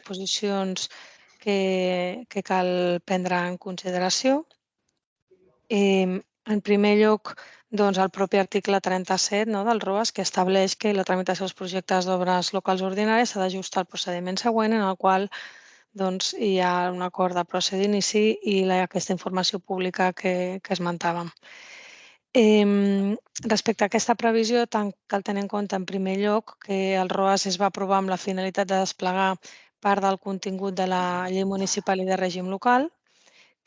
disposicions que cal prendre en consideració. En primer lloc, doncs, el propi article 37 del ROAS, que estableix que la tramitació dels projectes d'obres locals ordinàries s'ha d'ajustar al procediment següent, en el qual doncs, hi ha un acord de procés d'inici i aquesta informació pública que esmentàvem. Respecte a aquesta previsió, cal tenir en compte, en primer lloc, que el ROAS es va aprovar amb la finalitat de desplegar part del contingut de la Llei Municipal i de Règim Local,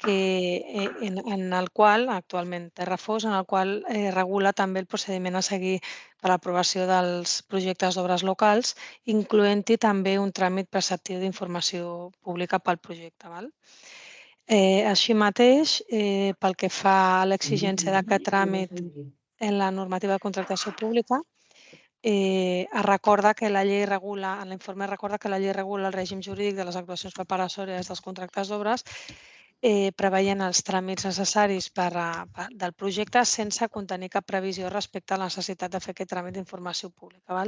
en el qual actualment té refós, en el qual regula també el procediment a seguir per a l'aprovació dels projectes d'obres locals, incloent-hi també un tràmit preceptiu d'informació pública pel projecte. Així mateix, pel que fa a l'exigència d'aquest tràmit en la normativa de contractació pública, es recorda que la llei regula, en l'informe recorda que la llei regula el règim jurídic de les actuacions preparatòries dels contractes d'obres, preveient els tràmits necessaris del projecte sense contenir cap previsió respecte a la necessitat de fer aquest tràmit d'informació pública.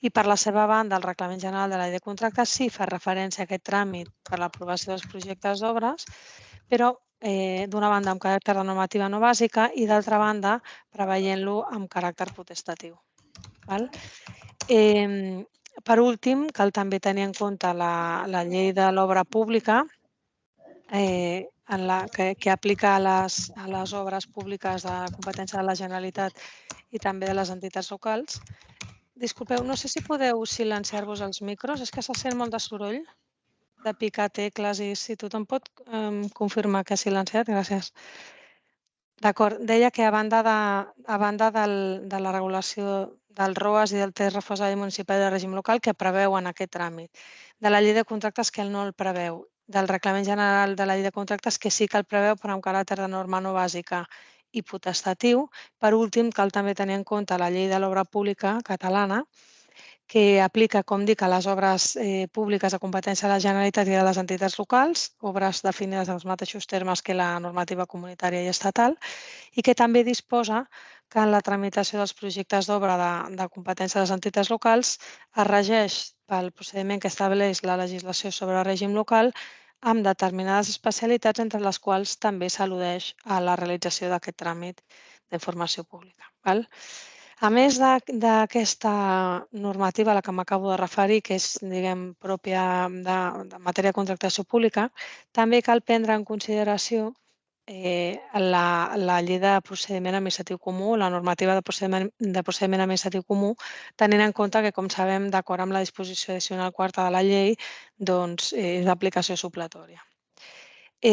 I per la seva banda, el Reglament General de la Llei de Contractes sí fa referència a aquest tràmit per a l'aprovació dels projectes d'obres, però d'una banda amb caràcter de normativa no bàsica i d'altra banda preveient-lo amb caràcter potestatiu. Per últim, cal també tenir en compte la llei de l'obra pública, que aplica a les obres públiques de competència de la Generalitat i també de les entitats locals. Disculpeu, no sé si podeu silenciar-vos els micros, és que se sent molt de soroll, de picar tecles, i si tothom pot confirmar que ha silenciat, gràcies. D'acord, deia que a banda de la regulació del ROAS i del text refós de la Llei Municipal de Règim Local que preveuen aquest tràmit, de la Llei de Contractes que no el preveu, del Reglament General de la Llei de Contractes que sí que el preveu però amb caràcter de norma no bàsica i potestatiu. Per últim, cal també tenir en compte la Llei de l'Obra Pública catalana, que aplica, com dic, a les obres públiques de competència de la Generalitat i de les entitats locals, obres definides en els mateixos termes que la normativa comunitària i estatal, i que també disposa que en la tramitació dels projectes d'obra de competència de les entitats locals es regeix pel procediment que estableix la legislació sobre el règim local amb determinades especialitats, entre les quals també s'al·ludeix a la realització d'aquest tràmit d'informació pública. A més d'aquesta normativa a la que m'acabo de referir, que és pròpia de matèria de contractació pública, també cal prendre en consideració la llei de procediment administratiu comú, la normativa de procediment administratiu comú, tenint en compte que, com sabem, d'acord amb la disposició addicional quarta de la llei, doncs és d'aplicació supletòria. A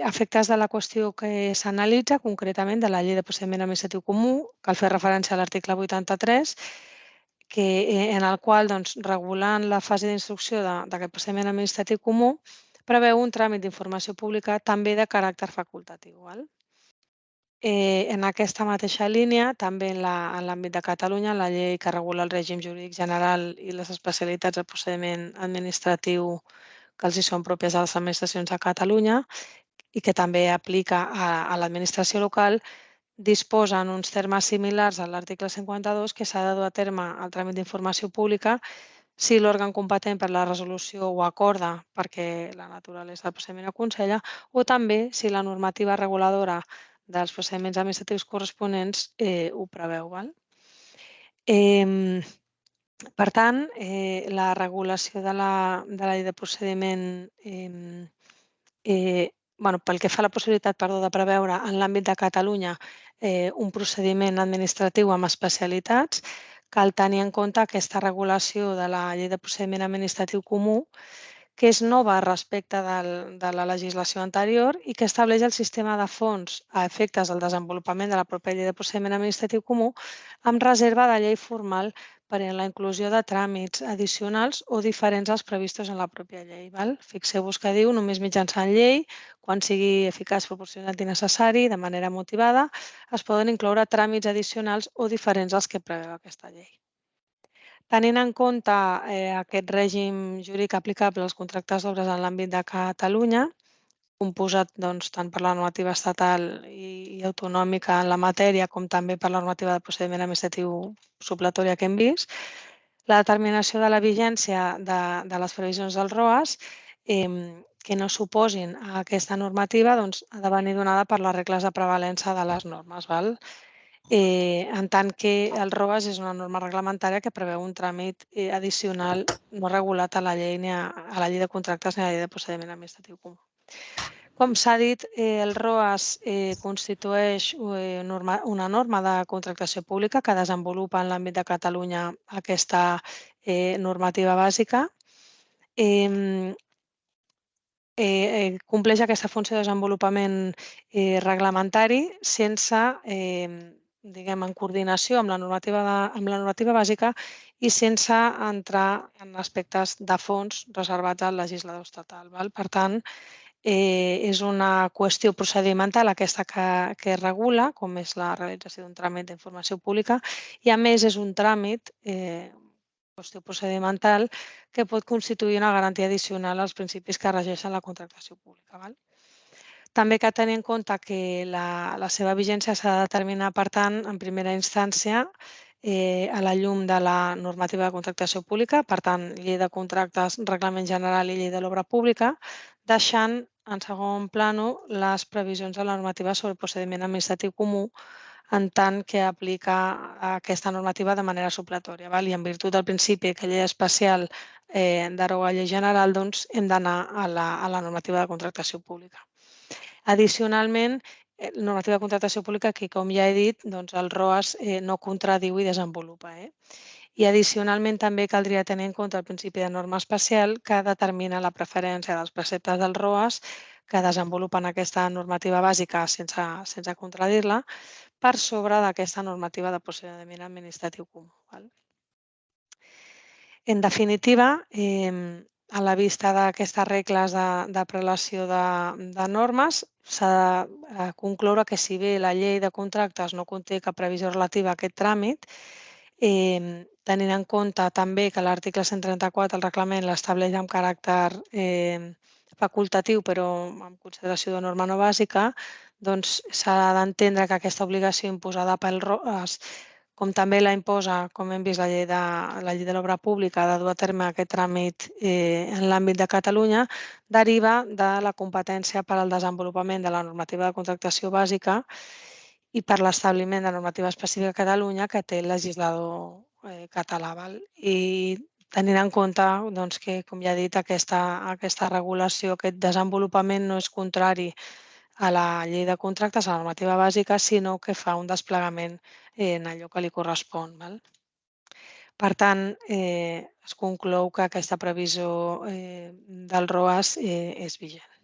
efectes de la qüestió que s'analitza, concretament de la llei de procediment administratiu comú, cal fer referència a l'article 83, en el qual, regulant la fase d'instrucció d'aquest procediment administratiu comú, preveu un tràmit d'informació pública també de caràcter facultatiu. En aquesta mateixa línia, també en l'àmbit de Catalunya, la llei que regula el règim jurídic general i les especialitats del procediment administratiu que els hi són pròpies a les administracions de Catalunya i que també aplica a l'administració local, disposa en uns termes similars a l'article 52 que s'ha de dur a terme el tràmit d'informació pública si l'òrgan competent per la resolució ho acorda perquè la naturalesa del procediment aconsella, o també si la normativa reguladora dels procediments administratius corresponents ho preveu. Per tant, la regulació de la llei de procediment, pel que fa a la possibilitat de preveure en l'àmbit de Catalunya un procediment administratiu amb especialitats, cal tenir en compte aquesta regulació de la llei de procediment administratiu comú, que és nova respecte de la legislació anterior i que estableix el sistema de fons a efectes del desenvolupament de la pròpia llei de procediment administratiu comú amb reserva de llei formal per a la inclusió de tràmits addicionals o diferents als previstos en la pròpia llei. Fixeu-vos que diu només mitjançant llei, quan sigui eficaç, proporcionat i necessari, de manera motivada, es poden incloure tràmits addicionals o diferents als que preveu aquesta llei. Tenint en compte aquest règim jurídic aplicable als contractes d'obres en l'àmbit de Catalunya, composat tant per la normativa estatal i autonòmica en la matèria com també per la normativa de procediment administratiu supletòria que hem vist, La determinació de la vigència de les previsions del ROAS que no s'oposin a aquesta normativa ha de venir donada per les regles de prevalença de les normes. En tant que el ROAS és una norma reglamentària que preveu un tràmit addicional no regulat a la llei ni a la llei de contractes ni a la llei de procediment administratiu comú. Com s'ha dit, el ROAS constitueix una norma de contractació pública que desenvolupa en l'àmbit de Catalunya aquesta normativa bàsica. Compleix aquesta funció de desenvolupament reglamentari sense, en coordinació amb la normativa bàsica i sense entrar en aspectes de fons reservats al legislador estatal. Per tant, és una qüestió procedimental aquesta que es regula, com és la realització d'un tràmit d'informació pública, i a més és un tràmit, qüestió procedimental, que pot constituir una garantia addicional als principis que regeixen la contractació pública. També cal tenir en compte que la seva vigència s'ha de determinar, per tant, en primera instància, a la llum de la normativa de contractació pública, per tant, llei de contractes, reglament general i llei de l'obra pública, deixant en segon plànol les previsions de la normativa sobre procediment administratiu comú en tant que aplica aquesta normativa de manera supletòria. I en virtut del principi que llei especial deroga llei general, hem d'anar a la normativa de contractació pública. Addicionalment, la normativa de contractació pública, que com ja he dit, el ROAS no contradiu i desenvolupa. I addicionalment també caldria tenir en compte el principi de norma especial que determina la preferència dels preceptes del ROAS que desenvolupen aquesta normativa bàsica sense contradir-la per sobre d'aquesta normativa de procediment administratiu comú. En definitiva, a la vista d'aquestes regles de prelació de normes, s'ha de concloure que si bé la llei de contractes no conté cap previsió relativa a aquest tràmit, tenint en compte també que l'article 134 del reglament l'estableix amb caràcter facultatiu però amb consideració de norma no bàsica, s'ha d'entendre que aquesta obligació imposada pel ROAS, com també la imposa, com hem vist, la llei de l'obra pública, de dur a terme aquest tràmit en l'àmbit de Catalunya, deriva de la competència per al desenvolupament de la normativa de contractació bàsica i per l'establiment de normativa específica a Catalunya que té el legislador català. I tenint en compte que, com ja he dit, aquesta regulació, aquest desenvolupament no és contrari a la llei de contractes, a la normativa bàsica, sinó que fa un desplegament en allò que li correspon. Per tant, es conclou que aquesta previsió del ROAS és vigent.